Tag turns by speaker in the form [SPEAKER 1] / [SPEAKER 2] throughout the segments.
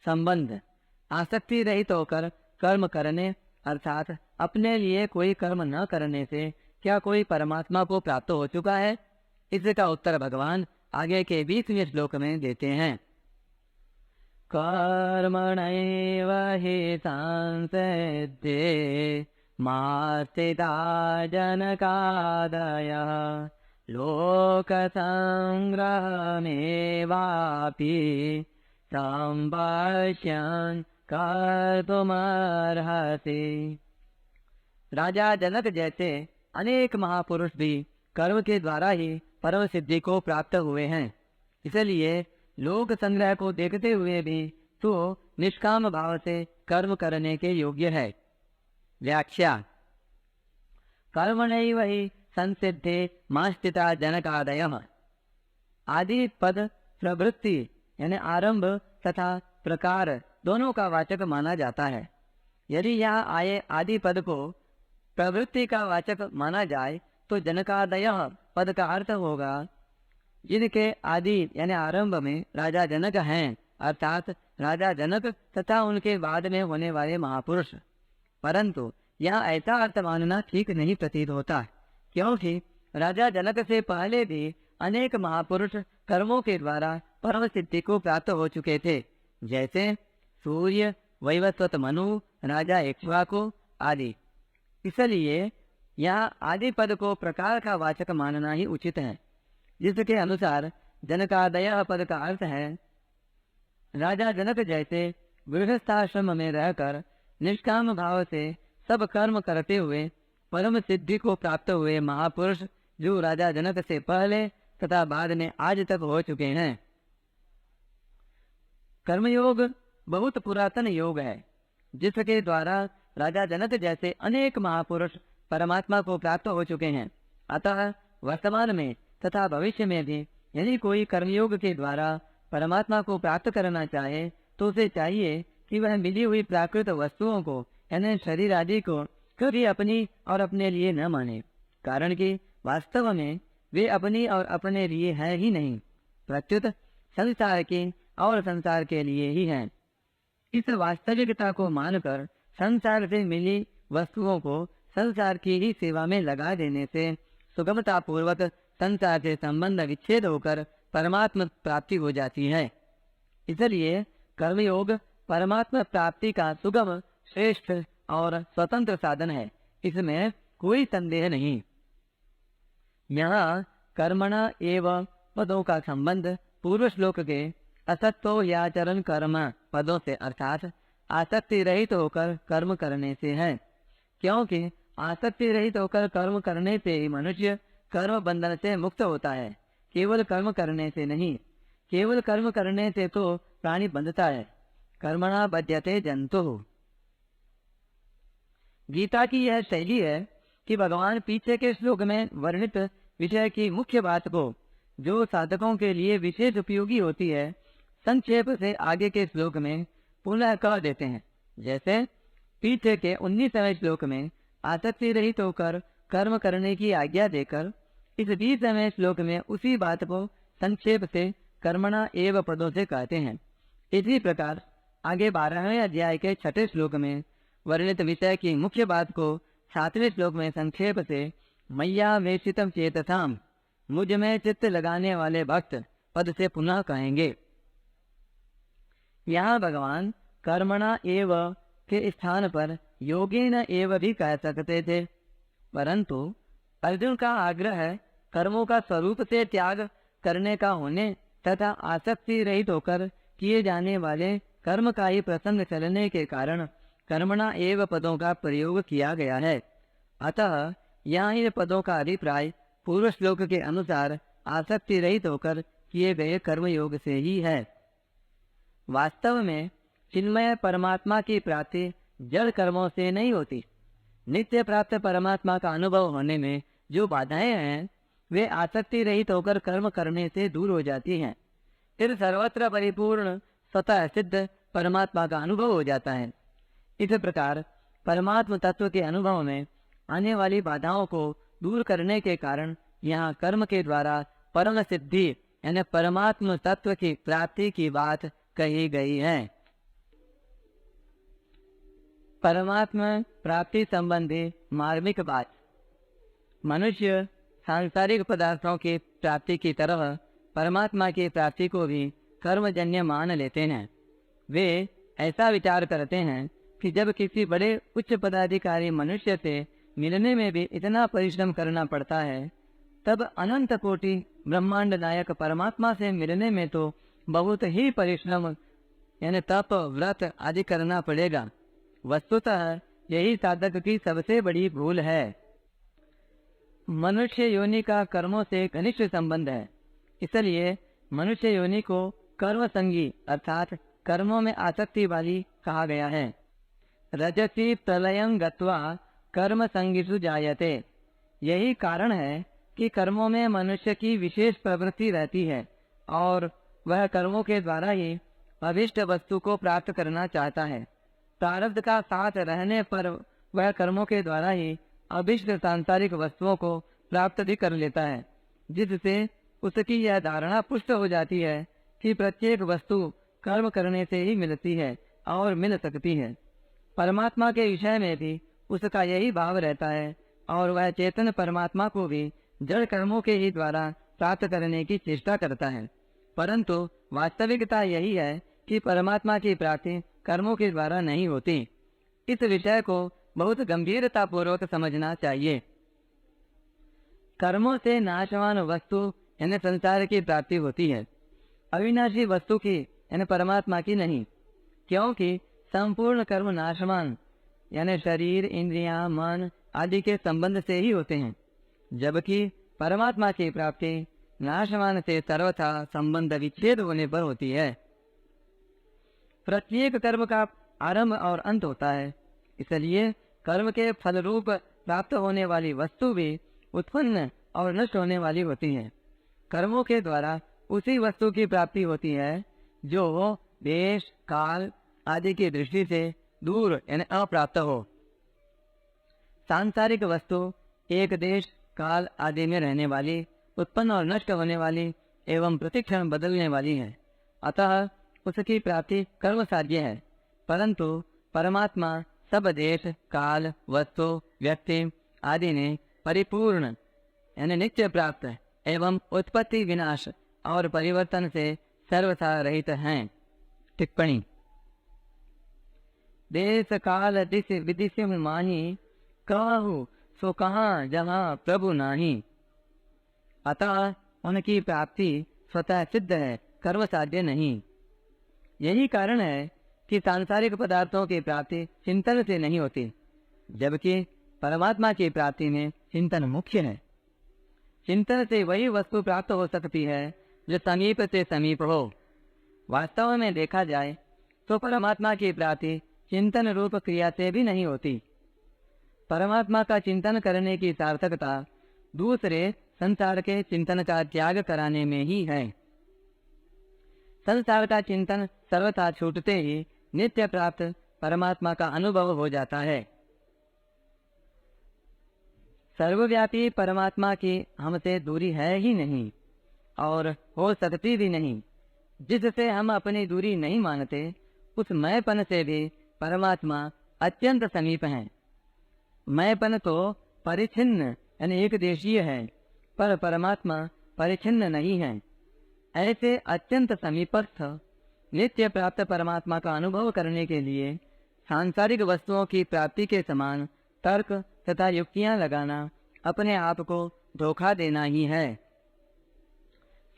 [SPEAKER 1] संबंध। आसक्ति रहित होकर कर्म करने अर्थात अपने लिए कोई कर्म न करने से क्या कोई परमात्मा को प्राप्त हो चुका है? इसका उत्तर भगवान आगे के 20वें श्लोक में देते हैं। कर्मणैव हि संसिद्धे मास्तिता जनकादयः लोकसंग्रहमेवापि संपश्यन् कर्तुमर्हसि। राजा जनक जैसे अनेक महापुरुष भी कर्म के द्वारा ही परम सिद्धि को प्राप्त हुए हैं। इसलिए लोक संग्रह को देखते हुए भी तो निष्काम भाव से कर्म करने के योग्य है। व्याख्या। कर्मणैव हि संसिद्धे मास्तिता जनकादयः। आदि पद प्रवृत्ति यानी आरंभ तथा प्रकार दोनों का वाचक माना जाता है। यदि यहाँ आए आदि पद को प्रवृत्ति का वाचक माना जाए तो जनकादयः पद का अर्थ होगा जिनके आदि यानी आरंभ में राजा जनक हैं, अर्थात राजा जनक तथा उनके बाद में होने वाले महापुरुष। परंतु यहाँ ऐसा अर्थ मानना ठीक नहीं प्रतीत होता, क्योंकि राजा जनक से पहले भी अनेक महापुरुष कर्मों के द्वारा परम सिद्धि को प्राप्त हो चुके थे, जैसे सूर्य, वैवस्वत मनु, राजा इक्ष्वाकु आदि। इसलिए यहाँ आदि पद को प्रकार का वाचक मानना ही उचित है, जिसके अनुसार जनकादयः पद का अर्थ है राजा जनक जैसे गृहस्थाश्रम में रहकर निष्काम भाव से सब कर्म करते हुए परम सिद्धि को प्राप्त हुए महापुरुष जो राजा जनक से पहले तथा बाद में आज तक हो चुके हैं। कर्मयोग बहुत पुरातन योग है, जिसके द्वारा राजा जनक जैसे अनेक महापुरुष परमात्मा को प्राप्त हो चुके हैं। अतः वर्तमान में तथा भविष्य में भी यदि कोई कर्मयोग के द्वारा परमात्मा को प्राप्त करना चाहे तो उसे चाहिए कि वह मिली हुई प्राकृत वस्तुओं को यानी शरीर आदि को कभी अपनी और अपने लिए न माने, कारण कि वास्तव में वे अपनी और अपने लिए है ही नहीं, प्रत्युत संसार की और संसार के लिए ही हैं। इस वास्तविकता को मानकर संसार से मिली वस्तुओं को संसार की ही सेवा में लगा देने से सुगमता पूर्वक संसार से संबंध विच्छेद होकर परमात्मा प्राप्ति हो जाती है। इसलिए कर्मयोग परमात्मा प्राप्ति का सुगम, श्रेष्ठ और स्वतंत्र साधन है, इसमें कोई संदेह नहीं। यहाँ कर्मणा एवं पदों का संबंध पूर्व श्लोक के असत्तो याचरण कर्म पदों से अर्थात आसक्ति रहित होकर कर्म करने से है, क्योंकि आसक्ति रहित होकर कर्म करने से ही मनुष्य कर्म बंधन से मुक्त होता है, केवल कर्म करने से नहीं। केवल कर्म करने से तो प्राणी बंधता है। कर्मणा बध्यते जंतु। गीता की यह शैली है कि भगवान पीछे के श्लोक में वर्णित विषय की मुख्य बात को, जो साधकों के लिए विशेष उपयोगी होती है, संक्षेप से आगे के श्लोक में पुनः कह देते हैं। जैसे पीछे के 19वें श्लोक में आसक्ति रहित होकर कर्म करने की आज्ञा देकर इस 20वें श्लोक में उसी बात को संक्षेप से कर्मणा एव पदों से कहते हैं। इसी प्रकार आगे 12वें अध्याय के 6ठे श्लोक में वर्णित विषय की मुख्य बात को 7वें श्लोक में संक्षेप से मैया वेशितम चेतसाम, मुझ में चित्त लगाने वाले भक्त पद से पुनः कहेंगे। यहाँ भगवान कर्मणा एव के स्थान पर योगेन एव भी कह सकते थे, परंतु अर्जुन का आग्रह कर्मों का स्वरूप से त्याग करने का होने तथा आसक्ति रहित होकर किए जाने वाले कर्म का ही प्रसंग चलने के कारण कर्मणा एव पदों का प्रयोग किया गया है। अतः यहाँ इन पदों का अभिप्राय पूर्व श्लोक के अनुसार आसक्ति रहित होकर किए गए कर्मयोग से ही है। वास्तव में चिन्मय परमात्मा की प्राप्ति जड़ कर्मों से नहीं होती। नित्य प्राप्त परमात्मा का अनुभव होने में जो बाधाएं हैं वे आसक्ति रहित होकर कर्म करने से दूर हो जाती हैं। फिर सर्वत्र परिपूर्ण स्वतः सिद्ध परमात्मा का अनुभव हो जाता है। इस प्रकार परमात्म तत्व के अनुभव में आने वाली बाधाओं को दूर करने के कारण यहाँ कर्म के द्वारा परम सिद्धि यानी परमात्म तत्व की प्राप्ति की बात कही गई है। परमात्मा प्राप्ति संबंधी मार्मिक बात। मनुष्य सांसारिक पदार्थों की प्राप्ति की तरह परमात्मा की प्राप्ति को भी कर्मजन्य मान लेते हैं। वे ऐसा विचार करते हैं कि जब किसी बड़े उच्च पदाधिकारी मनुष्य से मिलने में भी इतना परिश्रम करना पड़ता है, तब अनंत कोटि ब्रह्मांड नायक परमात्मा से मिलने में तो बहुत ही परिश्रम यानी तप व्रत आदि करना पड़ेगा। वस्तुतः यही साधक की सबसे बड़ी भूल है। मनुष्य योनि का कर्मों से घनिष्ठ संबंध है, इसलिए मनुष्य योनि को कर्म संगी अर्थात कर्मों में आसक्ति वाली कहा गया है। रजसी प्रलयं गत्वा कर्म संगिषु जायते। यही कारण है कि कर्मों में मनुष्य की विशेष प्रवृत्ति रहती है और वह कर्मों के द्वारा ही अभिष्ट वस्तु को प्राप्त करना चाहता है। प्रारब्ध का साथ रहने पर वह कर्मों के द्वारा ही अभिष्ट सांसारिक वस्तुओं को प्राप्त भी कर लेता है, जिससे उसकी यह धारणा पुष्ट हो जाती है कि प्रत्येक वस्तु कर्म करने से ही मिलती है और मिल सकती है। परमात्मा के विषय में भी उसका यही भाव रहता है और वह चेतन परमात्मा को भी जड़ कर्मों के ही द्वारा प्राप्त करने की चेष्टा करता है। परंतु वास्तविकता यही है कि परमात्मा की प्राप्ति कर्मों के द्वारा नहीं होती। इस विषय को बहुत गंभीरता पूर्वक समझना चाहिए। कर्मों से नाशवान वस्तु यानी संसार की प्राप्ति होती है, अविनाशी वस्तु की यानी परमात्मा की नहीं, क्योंकि संपूर्ण कर्म नाशवान यानी शरीर, इंद्रियां, मन आदि के संबंध से ही होते हैं, जबकि परमात्मा की प्राप्ति नाशवान से सर्वथा संबंध विच्छेद होने पर होती है। प्रत्येक कर्म का आरंभ और अंत होता है, इसलिए कर्म के फल रूप प्राप्त होने वाली वस्तु भी उत्पन्न और नष्ट होने वाली होती है। कर्मों के द्वारा उसी वस्तु की प्राप्ति होती है जो देश, काल आदि की दृष्टि से दूर यानी अप्राप्त हो। सांसारिक वस्तु एक देश, काल आदि में रहने वाली, उत्पन्न और नष्ट होने वाली एवं प्रतिक्षण बदलने वाली है, अतः उसकी प्राप्ति कर्म साध्य है। परंतु परमात्मा सब देश, काल, वस्तु, व्यक्ति आदि ने परिपूर्ण यानी नित्य प्राप्त एवं उत्पत्ति, विनाश और परिवर्तन से सर्वथा रहित हैं। टिप्पणी। देश काल दिश विदिशम माही, कहु सो कहाँ जहाँ प्रभु नाही। अतः उनकी प्राप्ति स्वतः सिद्ध है, कर्म साध्य नहीं। यही कारण है कि सांसारिक पदार्थों की प्राप्ति चिंतन से नहीं होती, जबकि परमात्मा की प्राप्ति में चिंतन मुख्य है। चिंतन से वही वस्तु प्राप्त हो सकती है जो समीप से समीप हो। वास्तव में देखा जाए तो परमात्मा की प्राप्ति चिंतन रूप क्रिया से भी नहीं होती। परमात्मा का चिंतन करने की सार्थकता दूसरे संसार के चिंतन का त्याग कराने में ही है। संसार का चिंतन सर्वथा छूटते ही नित्य प्राप्त परमात्मा का अनुभव हो जाता है। सर्वव्यापी परमात्मा की हमसे दूरी है ही नहीं और हो सकती भी नहीं। जिससे हम अपनी दूरी नहीं मानते, उस मैंपन से भी परमात्मा अत्यंत समीप है। मैंपन तो परिच्छिन्न यानी एक देशीय है, पर परमात्मा परिच्छिन्न नहीं है। ऐसे अत्यंत समीपस्थ नित्य प्राप्त परमात्मा का अनुभव करने के लिए सांसारिक वस्तुओं की प्राप्ति के समान तर्क तथा युक्तियां लगाना अपने आप को धोखा देना ही है।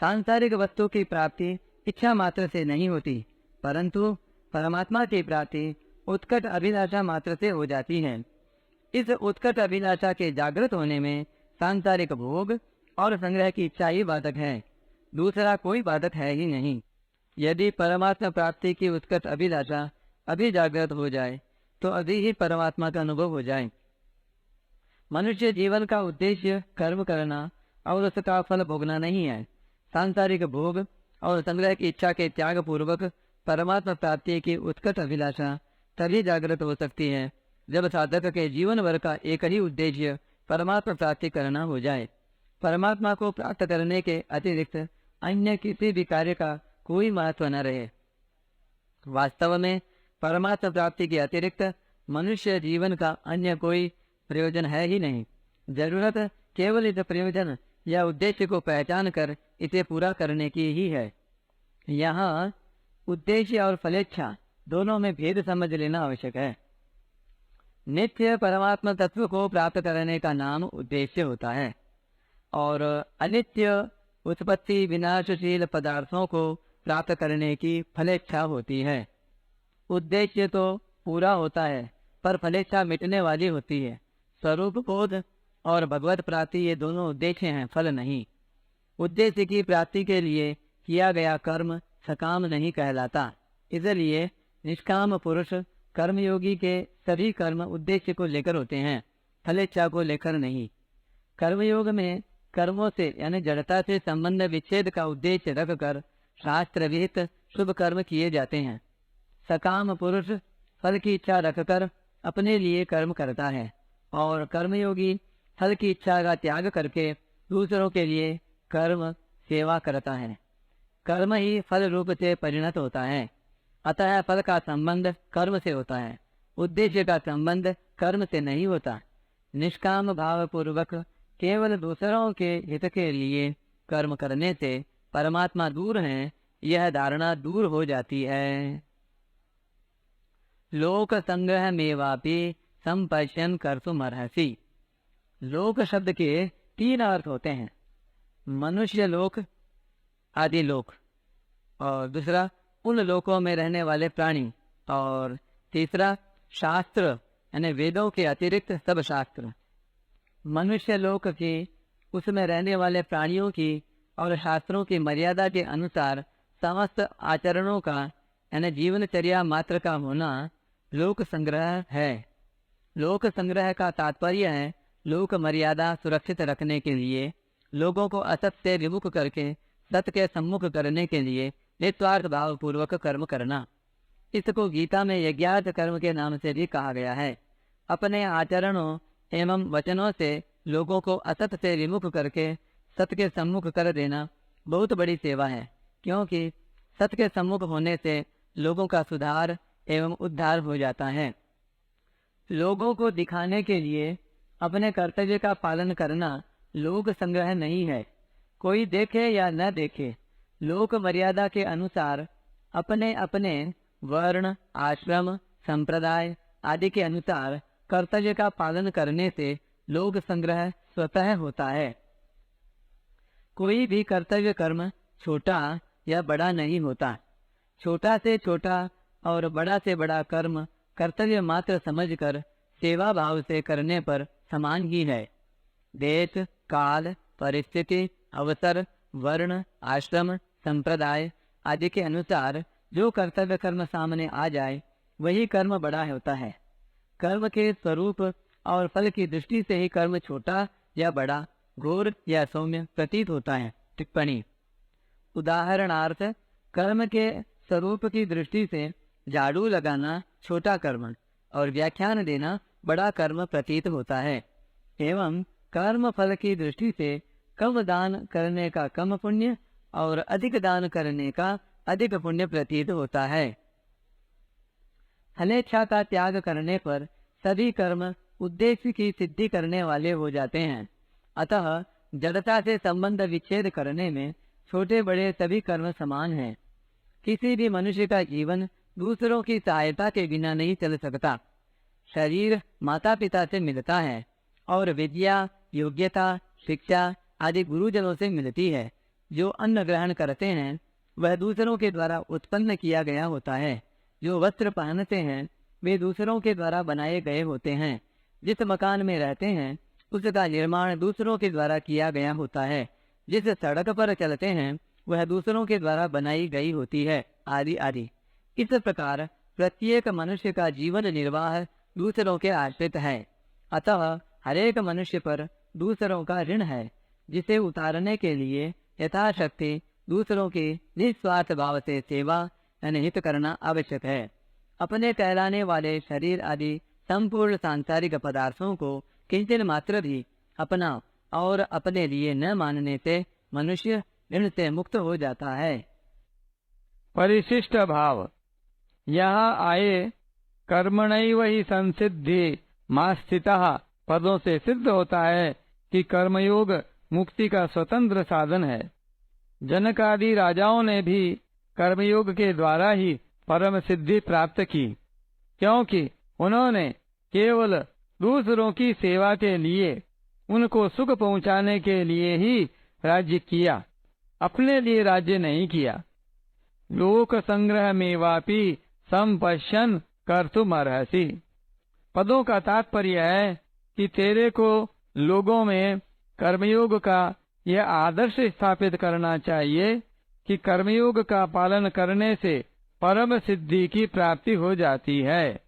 [SPEAKER 1] सांसारिक वस्तु की प्राप्ति इच्छा मात्र से नहीं होती, परंतु परमात्मा की प्राप्ति उत्कट अभिलाषा मात्र से हो जाती है। इस उत्कट अभिलाषा के जागृत होने में सांसारिक भोग और संग्रह की इच्छा ही बाधक है, दूसरा कोई बाधक है ही नहीं। यदि परमात्मा प्राप्ति की उत्कट अभिलाषा अभी जागृत हो जाए तो अभी ही परमात्मा का अनुभव हो जाए। मनुष्य जीवन का उद्देश्य कर्म करना और उसका फल भोगना नहीं है। सांसारिक भोग और संग्रह की इच्छा के त्याग पूर्वक परमात्मा प्राप्ति की उत्कट अभिलाषा तभी जागृत हो सकती है जब साधक के जीवन भर का एक ही उद्देश्य परमात्मा प्राप्ति करना हो जाए। परमात्मा को प्राप्त करने के अतिरिक्त अन्य किसी भी कार्य का कोई महत्व न रहे। वास्तव में परमात्मा प्राप्ति के अतिरिक्त मनुष्य जीवन का अन्य कोई प्रयोजन है ही नहीं। जरूरत केवल इस प्रयोजन या उद्देश्य को पहचान कर इसे पूरा करने की ही है। यहाँ उद्देश्य और फलेच्छा दोनों में भेद समझ लेना आवश्यक है। नित्य परमात्मा तत्व को प्राप्त करने का नाम उद्देश्य होता है और अनित्य उत्पत्ति विनाशशील पदार्थों को प्राप्त करने की फलेच्छा होती है। उद्देश्य तो पूरा होता है पर फलेच्छा मिटने वाली होती है। स्वरूप बोध और भगवत प्राप्ति ये दोनों उद्देश्य हैं, फल नहीं। उद्देश्य की प्राप्ति के लिए किया गया कर्म सकाम नहीं कहलाता। इसलिए निष्काम पुरुष कर्मयोगी के सभी कर्म उद्देश्य को लेकर होते हैं, फलेच्छा को लेकर नहीं। कर्मयोग में कर्मों से यानी जड़ता से संबंध विच्छेद का उद्देश्य रखकर शास्त्र विहित शुभ कर्म किए जाते हैं। सकाम पुरुष फल की इच्छा रखकर अपने लिए कर्म करता है और कर्मयोगी फल की इच्छा का त्याग करके दूसरों के लिए कर्म सेवा करता है। कर्म ही फल रूप से परिणत होता है। अतः फल का संबंध कर्म से होता है, उद्देश्य का संबंध कर्म से नहीं होता। निष्काम भाव पूर्वक केवल दूसरों के हित के लिए कर्म करने से परमात्मा दूर है, यह धारणा दूर हो जाती है। लोक संग्रह मेवापि संपश्यन कर्तुमर्हसि। लोक शब्द के 3 अर्थ होते हैं, मनुष्य लोक, आदि लोक, और दूसरा उन लोकों में रहने वाले प्राणी, और तीसरा शास्त्र यानी वेदों के अतिरिक्त सब शास्त्र। मनुष्य लोक की उसमें रहने वाले प्राणियों की और शास्त्रों की मर्यादा के अनुसार समस्त आचरणों का यानी जीवनचर्या मात्र का होना लोक संग्रह है। लोक संग्रह का तात्पर्य है लोक मर्यादा सुरक्षित रखने के लिए लोगों को असत से विमुख करके सत्य के सम्मुख करने के लिए निस्वार्थ भाव पूर्वक कर्म करना। इसको गीता में यज्ञार्थ कर्म के नाम से भी कहा गया है। अपने आचरणों एवं वचनों से लोगों को असत से विमुख करके सत्य के सम्मुख कर देना बहुत बड़ी सेवा है, क्योंकि सत्य के सम्मुख होने से लोगों का सुधार एवं उद्धार हो जाता है। लोगों को दिखाने के लिए अपने कर्तव्य का पालन करना लोक संग्रह नहीं है। कोई देखे या न देखे, लोक मर्यादा के अनुसार अपने अपने वर्ण, आश्रम, संप्रदाय आदि के अनुसार कर्तव्य का पालन करने से लोक संग्रह स्वतः होता है। कोई भी कर्तव्य कर्म छोटा या बड़ा नहीं होता। छोटा से छोटा और बड़ा से बड़ा कर्म कर्तव्य मात्र समझकर सेवा भाव से करने पर समान ही है। देश, काल, परिस्थिति, अवसर, वर्ण, आश्रम, संप्रदाय आदि के अनुसार जो कर्तव्य कर्म सामने आ जाए वही कर्म बड़ा होता है। कर्म के स्वरूप और फल की दृष्टि से ही कर्म छोटा या बड़ा, घोर या सौम्य प्रतीत होता है। टिप्पणी: उदाहरणार्थ, कर्म के स्वरूप की दृष्टि से झाड़ू लगाना छोटा कर्म और व्याख्यान देना बड़ा कर्म प्रतीत होता है, एवं कर्म फल की दृष्टि से कम दान करने का कम पुण्य और अधिक दान करने का अधिक पुण्य प्रतीत होता है। फलेच्छा का त्याग करने पर सभी कर्म उद्देश्य की सिद्धि करने वाले हो जाते हैं। अतः जड़ता से संबंध विच्छेद करने में छोटे बड़े सभी कर्म समान हैं। किसी भी मनुष्य का जीवन दूसरों की सहायता के बिना नहीं चल सकता। शरीर माता पिता से मिलता है और विद्या, योग्यता, शिक्षा आदि गुरुजनों से मिलती है। जो अन्न ग्रहण करते हैं वह दूसरों के द्वारा उत्पन्न किया गया होता है। जो वस्त्र पहनते हैं वे दूसरों के द्वारा बनाए गए होते हैं। जिस मकान में रहते हैं उसका निर्माण दूसरों के द्वारा किया गया होता है। जिस सड़क पर चलते हैं वह दूसरों के द्वारा बनाई गई होती है, आदि आदि। इस प्रकार प्रत्येक मनुष्य का जीवन निर्वाह दूसरों के आश्रित है। अतः हरेक मनुष्य पर दूसरों का ऋण है, जिसे उतारने के लिए यथाशक्ति दूसरों की निस्वार्थ भाव से सेवा यानी हित करना आवश्यक है। अपने कहलाने वाले शरीर आदि संपूर्ण सांसारिक पदार्थों को किंचन मात्र भी अपना और अपने लिए न मानने से मनुष्य ऋण से मुक्त हो जाता है।
[SPEAKER 2] परिशिष्ट भाव। यहाँ आए कर्मणैव ही संसिद्धि मास्थितः पदों से सिद्ध होता है कि कर्मयोग मुक्ति का स्वतंत्र साधन है। जनक आदि राजाओं ने भी कर्मयोग के द्वारा ही परम सिद्धि प्राप्त की, क्योंकि उन्होंने केवल दूसरों की सेवा के लिए, उनको सुख पहुंचाने के लिए ही राज्य किया, अपने लिए राज्य नहीं किया। लोक संग्रह में वापी संपश्यन कर्तुमर्हसि। पदों का तात्पर्य है कि तेरे को लोगों में कर्मयोग का यह आदर्श स्थापित करना चाहिए कि कर्मयोग का पालन करने से परम सिद्धि की प्राप्ति हो जाती है।